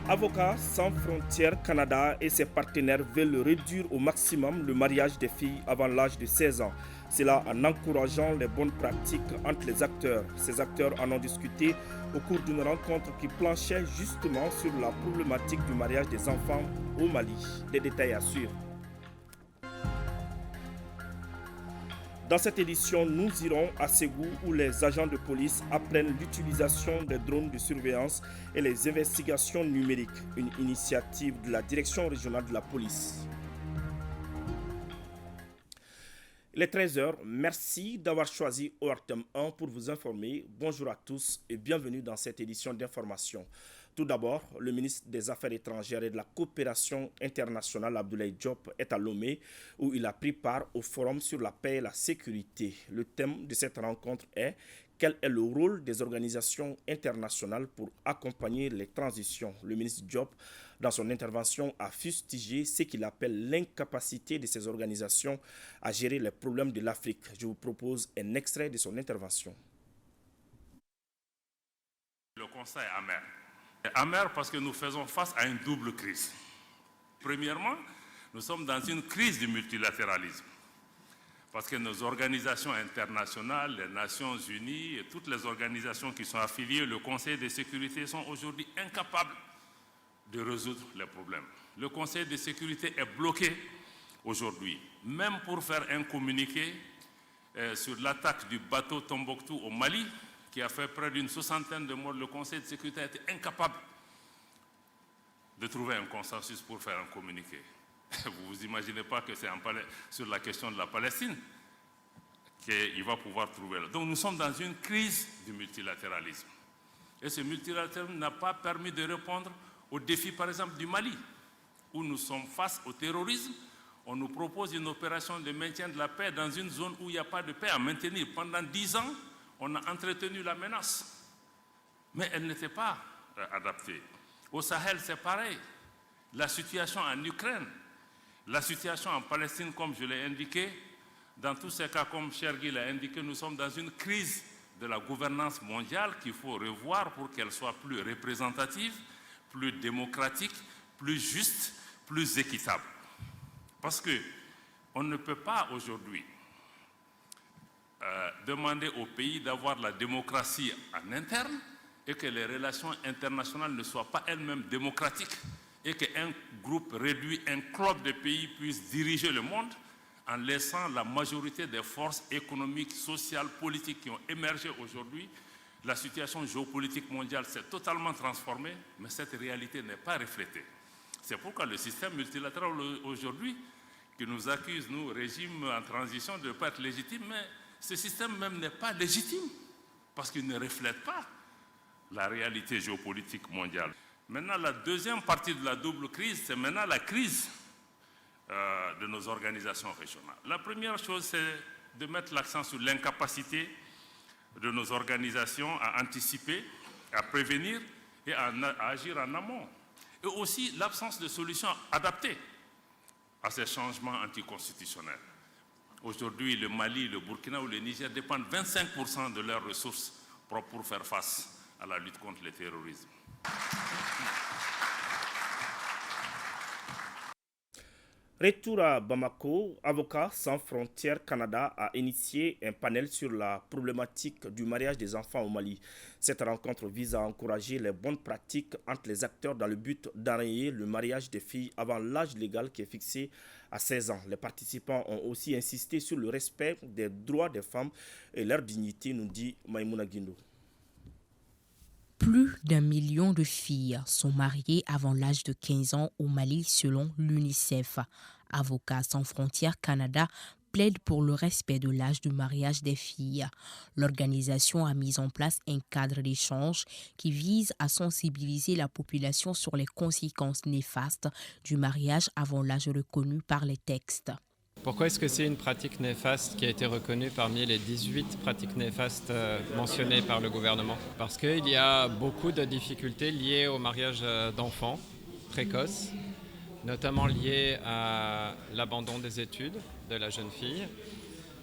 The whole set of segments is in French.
Avocats sans frontières Canada et ses partenaires veulent réduire au maximum le mariage des filles avant l'âge de 16 ans. Cela en encourageant les bonnes pratiques entre les acteurs. Ces acteurs en ont discuté au cours d'une rencontre qui planchait justement sur la problématique du mariage des enfants au Mali. Des détails à suivre. Dans cette édition, nous irons à Ségou où les agents de police apprennent l'utilisation des drones de surveillance et les investigations numériques, une initiative de la direction régionale de la police. Il est 13 heures. Merci d'avoir choisi ORTM 1 pour vous informer. Bonjour à tous et bienvenue dans cette édition d'information. Tout d'abord, le ministre des Affaires étrangères et de la coopération internationale, Abdoulaye Diop, est à Lomé où il a pris part au forum sur la paix et la sécurité. Le thème de cette rencontre est « Quel est le rôle des organisations internationales pour accompagner les transitions ?» Le ministre Diop, dans son intervention, a fustigé ce qu'il appelle l'incapacité de ces organisations à gérer les problèmes de l'Afrique. Je vous propose un extrait de son intervention. Le constat est amer. Amer parce que nous faisons face à une double crise. Premièrement, nous sommes dans une crise du multilatéralisme. Parce que nos organisations internationales, les Nations Unies et toutes les organisations qui sont affiliées, le Conseil de sécurité, sont aujourd'hui incapables de résoudre les problèmes. Le Conseil de sécurité est bloqué aujourd'hui. Même pour faire un communiqué sur l'attaque du bateau Tombouctou au Mali, qui a fait près d'une 60aine de morts, le Conseil de sécurité a été incapable de trouver un consensus pour faire un communiqué. Vous vous imaginez pas que c'est sur la question de la Palestine qu'il va pouvoir trouver. Donc nous sommes dans une crise du multilatéralisme. Et ce multilatéralisme n'a pas permis de répondre aux défis, par exemple, du Mali, où nous sommes face au terrorisme. On nous propose une opération de maintien de la paix dans une zone où il n'y a pas de paix à maintenir. Pendant 10 ans, on a entretenu la menace, mais elle n'était pas adaptée. Au Sahel, c'est pareil. La situation en Ukraine, la situation en Palestine, comme je l'ai indiqué, dans tous ces cas, comme Chergui l'a indiqué, nous sommes dans une crise de la gouvernance mondiale qu'il faut revoir pour qu'elle soit plus représentative, plus démocratique, plus juste, plus équitable. Parce qu'on ne peut pas aujourd'hui demander au pays d'avoir la démocratie en interne et que les relations internationales ne soient pas elles-mêmes démocratiques et qu'un groupe réduit, un club de pays puisse diriger le monde en laissant la majorité des forces économiques, sociales, politiques qui ont émergé aujourd'hui. La situation géopolitique mondiale s'est totalement transformée, mais cette réalité n'est pas reflétée. C'est pourquoi le système multilatéral aujourd'hui, qui nous accuse, nous, régime en transition, de ne pas être légitime, mais ce système même n'est pas légitime, parce qu'il ne reflète pas la réalité géopolitique mondiale. Maintenant, la deuxième partie de la double crise, c'est maintenant la crise de nos organisations régionales. La première chose, c'est de mettre l'accent sur l'incapacité de nos organisations à anticiper, à prévenir et à agir en amont. Et aussi l'absence de solutions adaptées à ces changements anticonstitutionnels. Aujourd'hui, le Mali, le Burkina ou le Niger dépendent 25% de leurs ressources propres pour faire face à la lutte contre le terrorisme. Retour à Bamako, Avocats sans frontières Canada a initié un panel sur la problématique du mariage des enfants au Mali. Cette rencontre vise à encourager les bonnes pratiques entre les acteurs dans le but d'enrayer le mariage des filles avant l'âge légal qui est fixé à 16 ans. Les participants ont aussi insisté sur le respect des droits des femmes et leur dignité, nous dit Maïmouna Guindo. Plus d'1 million de filles sont mariées avant l'âge de 15 ans au Mali selon l'UNICEF. Avocats sans frontières Canada plaide pour le respect de l'âge de mariage des filles. L'organisation a mis en place un cadre d'échange qui vise à sensibiliser la population sur les conséquences néfastes du mariage avant l'âge reconnu par les textes. Pourquoi est-ce que c'est une pratique néfaste qui a été reconnue parmi les 18 pratiques néfastes mentionnées par le gouvernement? Parce qu'il y a beaucoup de difficultés liées au mariage d'enfants précoces, notamment liées à l'abandon des études de la jeune fille,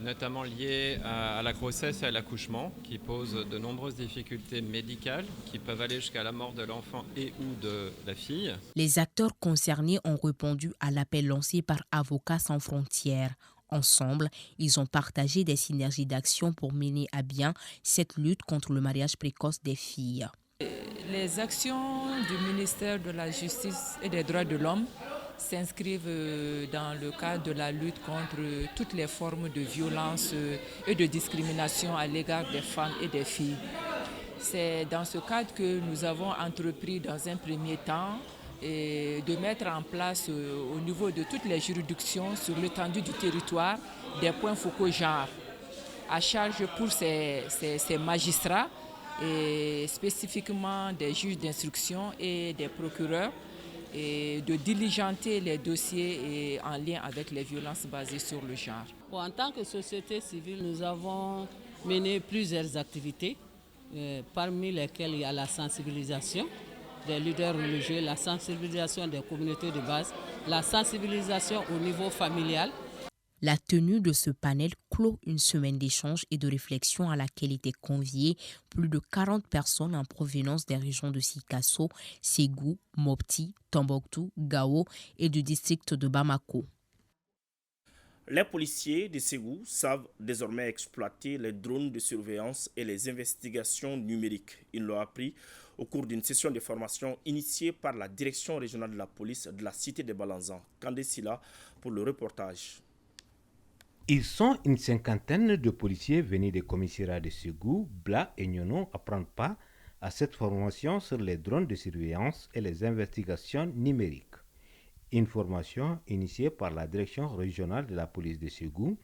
notamment liées à la grossesse et à l'accouchement, qui posent de nombreuses difficultés médicales, qui peuvent aller jusqu'à la mort de l'enfant et ou de la fille. Les acteurs concernés ont répondu à l'appel lancé par Avocats sans frontières. Ensemble, ils ont partagé des synergies d'action pour mener à bien cette lutte contre le mariage précoce des filles. Les actions du ministère de la Justice et des Droits de l'Homme s'inscrivent dans le cadre de la lutte contre toutes les formes de violence et de discrimination à l'égard des femmes et des filles. C'est dans ce cadre que nous avons entrepris dans un premier temps de mettre en place au niveau de toutes les juridictions sur l'étendue du territoire des points focaux genre à charge pour ces magistrats et spécifiquement des juges d'instruction et des procureurs et de diligenter les dossiers en lien avec les violences basées sur le genre. En tant que société civile, nous avons mené plusieurs activités, parmi lesquelles il y a la sensibilisation des leaders religieux, la sensibilisation des communautés de base, la sensibilisation au niveau familial. La tenue de ce panel clôt une semaine d'échanges et de réflexion à laquelle étaient conviées plus de 40 personnes en provenance des régions de Sikasso, Ségou, Mopti, Tombouctou, Gao et du district de Bamako. Les policiers de Ségou savent désormais exploiter les drones de surveillance et les investigations numériques. Ils l'ont appris au cours d'une session de formation initiée par la direction régionale de la police de la cité de Balanzan. Kandé Silla pour le reportage. Ils sont une cinquantaine de policiers venus des commissariats de Ségou, Bla et Nyono à prendre part à cette formation sur les drones de surveillance et les investigations numériques. Une formation initiée par la direction régionale de la police de Ségou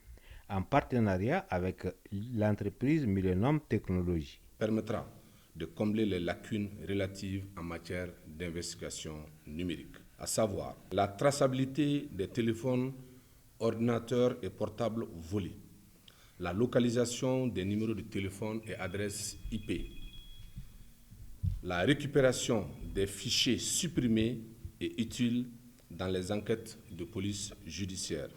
en partenariat avec l'entreprise Millennium Technologies. Permettra de combler les lacunes relatives en matière d'investigation numérique, à savoir la traçabilité des téléphones, ordinateurs et portables volés, la localisation des numéros de téléphone et adresses IP, la récupération des fichiers supprimés et utiles dans les enquêtes de police judiciaire,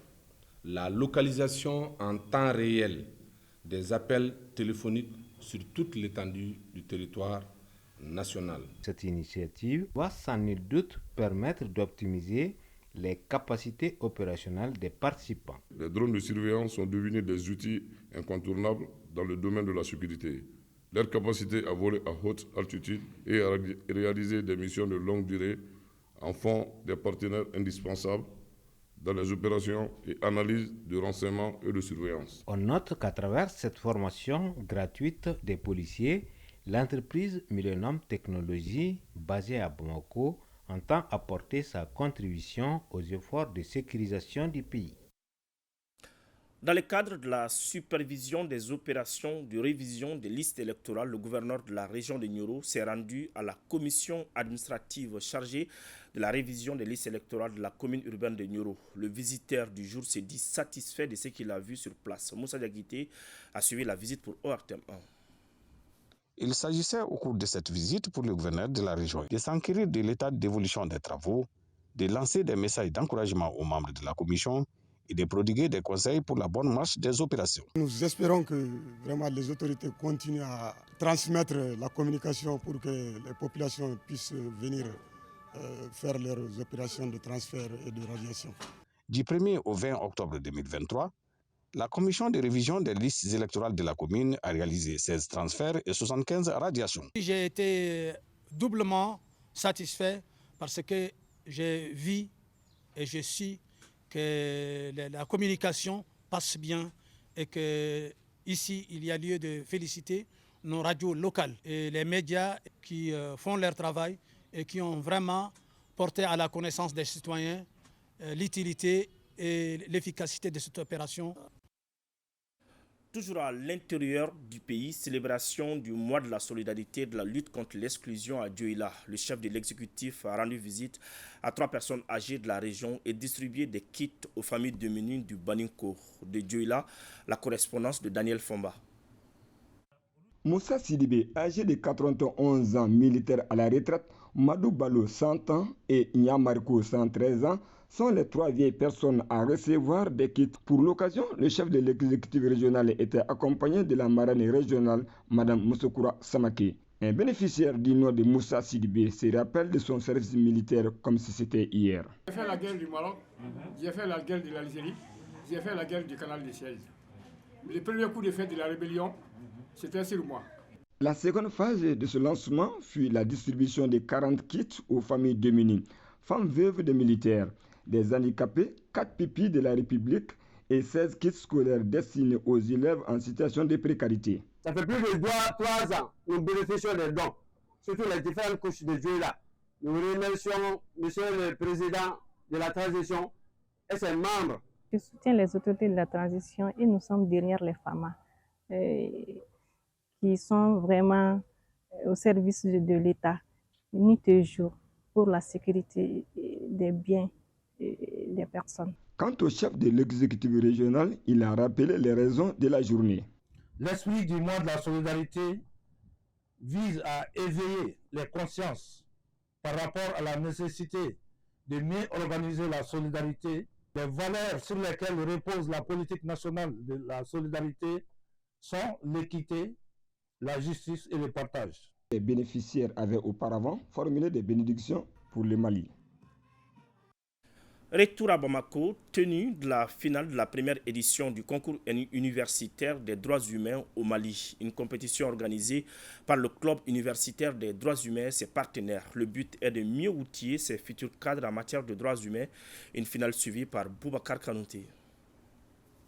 la localisation en temps réel des appels téléphoniques sur toute l'étendue du territoire national. Cette initiative va sans nul doute permettre d'optimiser les capacités opérationnelles des participants. Les drones de surveillance sont devenus des outils incontournables dans le domaine de la sécurité. Leur capacité à voler à haute altitude et à réaliser des missions de longue durée en font des partenaires indispensables dans les opérations et analyses de renseignement et de surveillance. On note qu'à travers cette formation gratuite des policiers, l'entreprise Millennium Technologies, basée à Bamako, entend apporter sa contribution aux efforts de sécurisation du pays. Dans le cadre de la supervision des opérations de révision des listes électorales, le gouverneur de la région de Nioro s'est rendu à la commission administrative chargée de la révision des listes électorales de la commune urbaine de Nioro. Le visiteur du jour s'est dit satisfait de ce qu'il a vu sur place. Moussa Diakité a suivi la visite pour ORTM 1. Il s'agissait au cours de cette visite pour le gouverneur de la région de s'enquérir de l'état d'évolution des travaux, de lancer des messages d'encouragement aux membres de la commission et de prodiguer des conseils pour la bonne marche des opérations. Nous espérons que vraiment les autorités continuent à transmettre la communication pour que les populations puissent venir faire leurs opérations de transfert et de radiation. Du 1er au 20 octobre 2023, la commission de révision des listes électorales de la commune a réalisé 16 transferts et 75 radiations. J'ai été doublement satisfait parce que j'ai vu et je suis que la communication passe bien et qu'ici, il y a lieu de féliciter nos radios locales et les médias qui font leur travail et qui ont vraiment porté à la connaissance des citoyens l'utilité et l'efficacité de cette opération. Toujours à l'intérieur du pays, célébration du mois de la solidarité et de la lutte contre l'exclusion à Dioïla. Le chef de l'exécutif a rendu visite à 3 personnes âgées de la région et distribué des kits aux familles démunies du Baninko. De Dioïla, la correspondance de Daniel Fomba. Moussa Sidibé, âgé de 91 ans, militaire à la retraite, Madou Balo, 100 ans et Nyamariko, 113 ans, sont les 3 vieilles personnes à recevoir des kits. Pour l'occasion, le chef de l'exécutif régional était accompagné de la marraine régionale, Mme Moussokoura Samake. Un bénéficiaire du nom de Moussa Sidibé se rappelle de son service militaire comme si c'était hier. J'ai fait la guerre du Maroc, j'ai fait la guerre de l'Algérie, j'ai fait la guerre du canal de Suez. Le premier coup de fête de la rébellion, c'était sur moi. La seconde phase de ce lancement fut la distribution de 40 kits aux familles démunies, femmes veuves de militaires, des handicapés, 4 pupilles de la République et 16 kits scolaires destinés aux élèves en situation de précarité. Ça fait plus de 3 ans que nous bénéficions des dons, surtout les différentes couches de Dieu là. Nous remercions Monsieur le Président de la transition et ses membres. Je soutiens les autorités de la transition et nous sommes derrière les FAMA qui sont vraiment au service de l'État, nuit et jour, pour la sécurité des biens et des personnes. Quant au chef de l'exécutif régional, il a rappelé les raisons de la journée. L'esprit du mois de la solidarité vise à éveiller les consciences par rapport à la nécessité de mieux organiser la solidarité. Les valeurs sur lesquelles repose la politique nationale de la solidarité sont l'équité, la justice et le partage. Les bénéficiaires avaient auparavant formulé des bénédictions pour le Mali. Retour à Bamako, tenue de la finale de la première édition du concours universitaire des droits humains au Mali. Une compétition organisée par le Club universitaire des droits humains et ses partenaires. Le but est de mieux outiller ses futurs cadres en matière de droits humains. Une finale suivie par Boubacar Kanouté.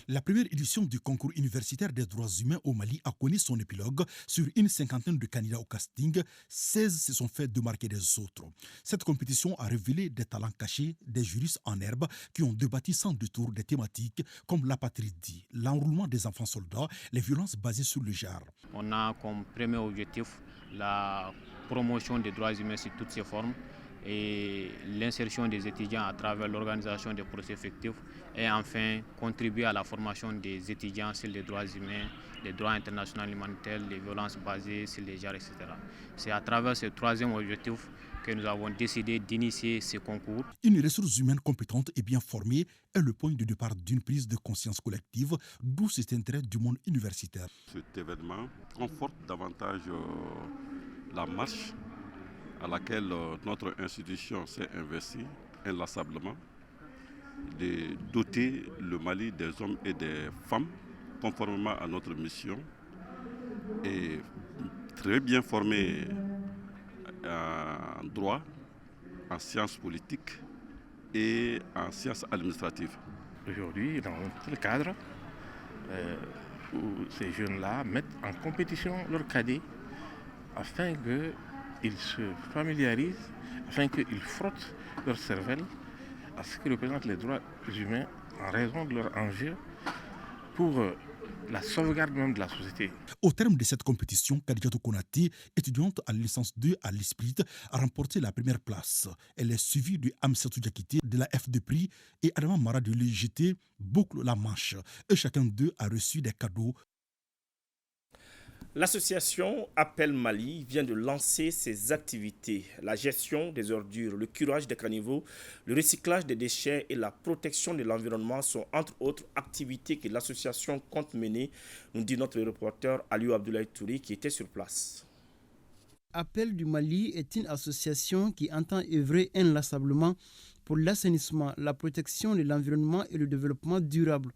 La première édition du concours universitaire des droits humains au Mali a connu son épilogue. Sur une 50aine de candidats au casting, 16 se sont fait démarquer des autres. Cette compétition a révélé des talents cachés, des juristes en herbe qui ont débattu sans détour des thématiques comme l'apatridie, l'enrôlement des enfants soldats, les violences basées sur le genre. On a comme premier objectif la promotion des droits humains sous toutes ses formes et l'insertion des étudiants à travers l'organisation des procès effectifs et enfin contribuer à la formation des étudiants sur les droits humains, les droits internationaux humanitaires, les violences basées sur les genres, etc. C'est à travers ce troisième objectif que nous avons décidé d'initier ce concours. Une ressource humaine compétente et bien formée est le point de départ d'une prise de conscience collective, d'où cet intérêt du monde universitaire. Cet événement conforte davantage la marche à laquelle notre institution s'est investie inlassablement, de doter le Mali des hommes et des femmes conformément à notre mission et très bien formés en droit, en sciences politiques et en sciences administratives. Aujourd'hui, dans le cadre où ces jeunes-là mettent en compétition leurs cadets afin qu'ils se familiarisent, afin qu'ils frottent leur cervelle à ce que représentent les droits humains en raison de leur enjeu pour la sauvegarde même de la société. Au terme de cette compétition, Kadijatou Konaté, étudiante en licence 2 à l'ISPRIT, a remporté la première place. Elle est suivie de Amsatou Diakité de la F2PRI et Adama Mara de l'UGT boucle la manche. Et chacun d'eux a reçu des cadeaux. L'association Appel Mali vient de lancer ses activités. La gestion des ordures, le curage des caniveaux, le recyclage des déchets et la protection de l'environnement sont entre autres activités que l'association compte mener, nous dit notre reporter Aliou Abdoulaye Touri qui était sur place. Appel du Mali est une association qui entend œuvrer inlassablement pour l'assainissement, la protection de l'environnement et le développement durable.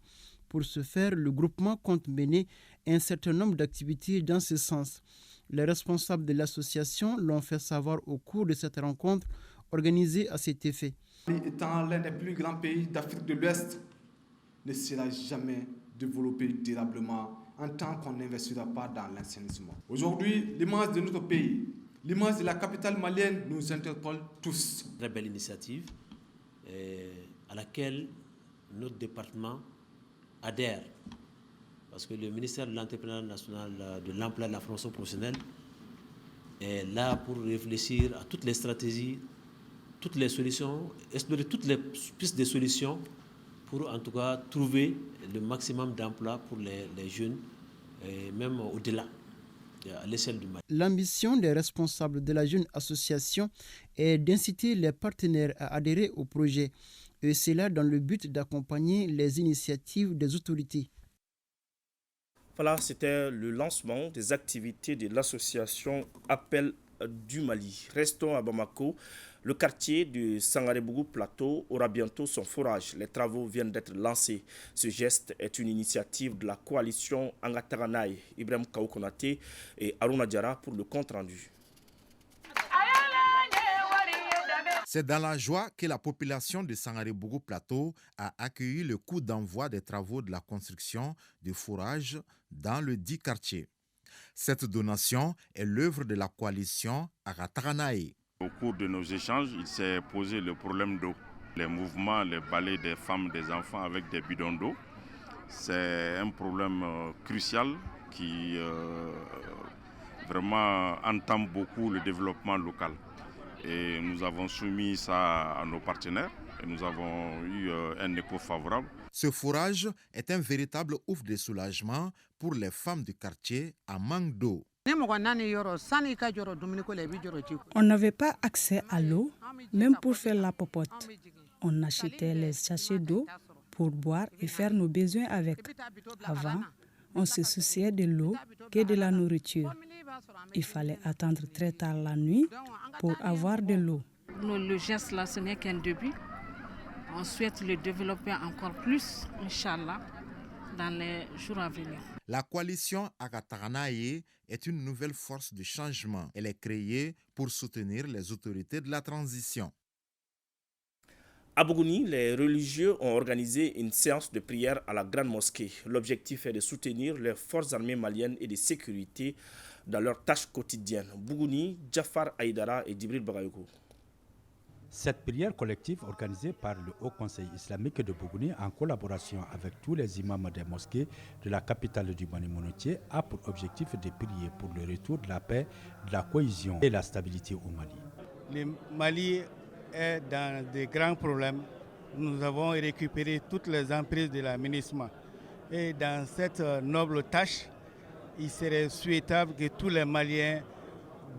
Pour ce faire, le groupement compte mener un certain nombre d'activités dans ce sens. Les responsables de l'association l'ont fait savoir au cours de cette rencontre organisée à cet effet. Étant l'un des plus grands pays d'Afrique de l'Ouest, ne sera jamais développé durablement en tant qu'on n'investira pas dans l'assainissement. Aujourd'hui, l'image de notre pays, l'image de la capitale malienne nous interpelle tous. Très belle initiative à laquelle notre département adhère, parce que le ministère de l'Entrepreneuriat national, de l'emploi et de la formation professionnelle est là pour réfléchir à toutes les stratégies, toutes les solutions, explorer toutes les pistes de solutions pour en tout cas trouver le maximum d'emplois pour les jeunes, et même au-delà, à l'échelle du Mali. L'ambition des responsables de la jeune association est d'inciter les partenaires à adhérer au projet. et cela dans le but d'accompagner les initiatives des autorités. Voilà, c'était le lancement des activités de l'association Appel du Mali. Restons à Bamako. Le quartier de Sangarebougou Plateau aura bientôt son forage. Les travaux viennent d'être lancés. Ce geste est une initiative de la coalition Angataranaï, Ibrahim Kaoukonate et Aruna Diara pour le compte-rendu. C'est dans la joie que la population de Sangarebougou Plateau a accueilli le coup d'envoi des travaux de la construction du forage dans le dit quartier. Cette donation est l'œuvre de la coalition Agataranaï. Au cours de nos échanges, il s'est posé le problème d'eau. Les mouvements, les balais des femmes, des enfants avec des bidons d'eau, c'est un problème crucial qui vraiment entame beaucoup le développement local. Et nous avons soumis ça à nos partenaires et nous avons eu un écho favorable. Ce forage est un véritable ouf de soulagement pour les femmes du quartier à manque d'eau. On n'avait pas accès à l'eau, même pour faire la popote. On achetait les sachets d'eau pour boire et faire nos besoins avec. Avant, on se souciait de l'eau que de la nourriture. Il fallait attendre très tard la nuit pour avoir de l'eau. Le geste là, ce n'est qu'un début. On souhaite le développer encore plus, Inch'Allah, dans les jours à venir. La coalition Agataranaï est une nouvelle force de changement. Elle est créée pour soutenir les autorités de la transition. À Bougouni, les religieux ont organisé une séance de prière à la Grande Mosquée. L'objectif est de soutenir les forces armées maliennes et de sécurité dans leurs tâches quotidiennes. Bougouni, Jafar Aïdara et Djibril Bagayoko. Cette prière collective organisée par le Haut Conseil islamique de Bougouni en collaboration avec tous les imams des mosquées de la capitale du Mali monotier a pour objectif de prier pour le retour de la paix, de la cohésion et la stabilité au Mali. Le Mali est dans de grands problèmes. Nous avons récupéré toutes les emprises de la MINUSMA. Et dans cette noble tâche, il serait souhaitable que tous les Maliens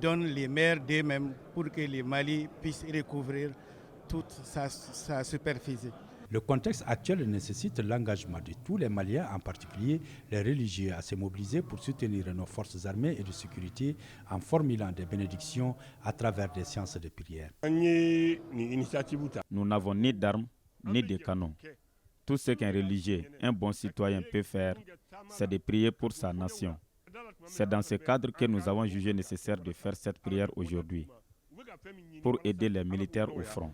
donnent les meilleurs d'eux-mêmes pour que le Mali puisse recouvrir toute sa superficie. Le contexte actuel nécessite l'engagement de tous les Maliens, en particulier les religieux, à se mobiliser pour soutenir nos forces armées et de sécurité en formulant des bénédictions à travers des séances de prière. Nous n'avons ni d'armes ni de canons. Tout ce qu'un religieux, un bon citoyen peut faire, c'est de prier pour sa nation. C'est dans ce cadre que nous avons jugé nécessaire de faire cette prière aujourd'hui pour aider les militaires au front.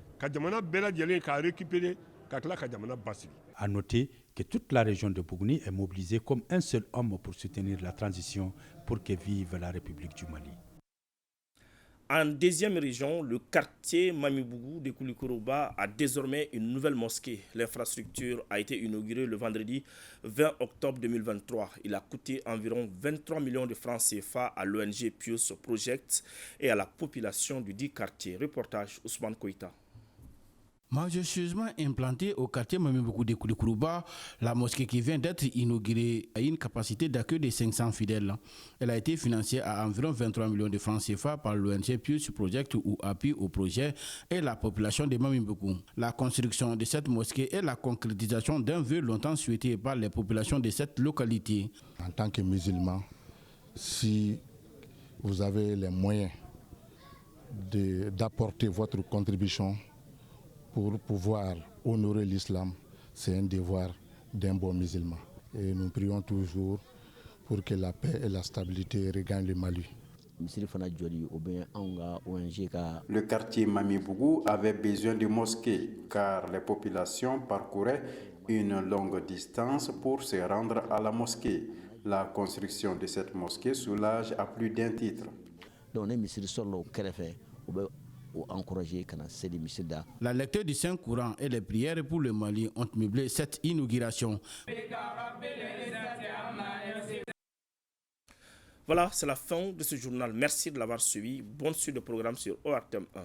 À noter que toute la région de Bougouni est mobilisée comme un seul homme pour soutenir la transition pour que vive la République du Mali. En deuxième région, le quartier Mamibougou de Koulikourouba a désormais une nouvelle mosquée. L'infrastructure a été inaugurée le vendredi 20 octobre 2023. Il a coûté environ 23 millions de francs CFA à l'ONG Pius Project et à la population du dit quartier. Reportage Ousmane Koïta. Majestueusement implantée au quartier Mamibougou de Koulikourouba, la mosquée qui vient d'être inaugurée a une capacité d'accueil de 500 fidèles. Elle a été financée à environ 23 millions de francs CFA par l'ONG Pius Project ou appui au projet et la population de Mamibougou. La construction de cette mosquée est la concrétisation d'un vœu longtemps souhaité par les populations de cette localité. En tant que musulman, si vous avez les moyens d'apporter votre contribution pour pouvoir honorer l'islam, c'est un devoir d'un bon musulman. Et nous prions toujours pour que la paix et la stabilité regagnent le Mali. Le quartier Mamibougou avait besoin de mosquées car les populations parcouraient une longue distance pour se rendre à la mosquée. La construction de cette mosquée soulage à plus d'un titre. La lecture du Saint-Courant et les prières pour le Mali ont meublé cette inauguration. Voilà, c'est la fin de ce journal. Merci de l'avoir suivi. Bonne suite de programme sur ORTM 1.